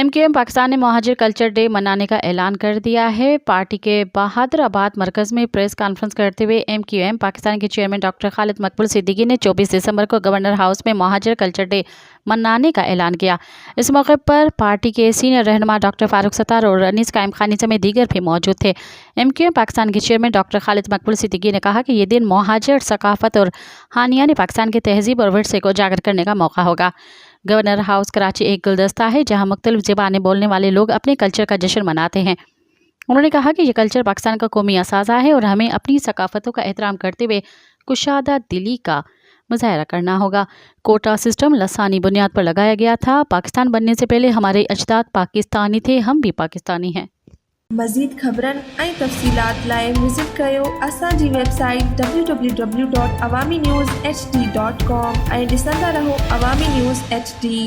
MQM Pakistan ने Muhajir culture day मनाने का ऐलान कर दिया है। पार्टी के बहादुराबाद मरकज़ में प्रेस कॉन्फ्रेंस करते हुए MQM पाकिस्तान के चेयरमैन डॉक्टर खालिद मकबूल सिद्दीकी ने 24 दिसंबर को गवर्नर हाउस में महाजिर कल्चर डे मनाने का ऐलान किया। इस मौके पर पार्टी के सीनियर रहनुमा डॉक्टर फारूक सत्तार और अनीस कायम खानी समेत दीगर भी मौजूद थे। MQM पाकिस्तान के चेयरमैन डॉक्टर खालिद मकबूल सिद्दीकी ने कहा कि ये दिन महाजिर सकाफत और हानियाने पाकिस्तान के तहजीब और विरसे को उजागर करने का मौका होगा। गवर्नर हाउस कराची एक गुलदस्ता है जहां मुख्तलिफ ज़बानें बोलने वाले लोग अपने कल्चर का जश्न मनाते हैं। उन्होंने कहा कि ये कल्चर पाकिस्तान का कौमी असासा है और हमें अपनी सकाफतों का एहतराम करते हुए कुशादा दिली का मुजाहरा करना होगा। कोटा सिस्टम लसानी बुनियाद पर लगाया गया था। पाकिस्तान बनने से पहले हमारे अजदाद पाकिस्तानी थे, हम भी पाकिस्तानी हैं। मज़ीद ख़बरनि ऐं तफ़सीलात लाइ विज़िट कयो असांजी वेबसाइट www.awamiNewsHD.com ऐं ॾिसंदा रहो अवामी न्यूज़ HD।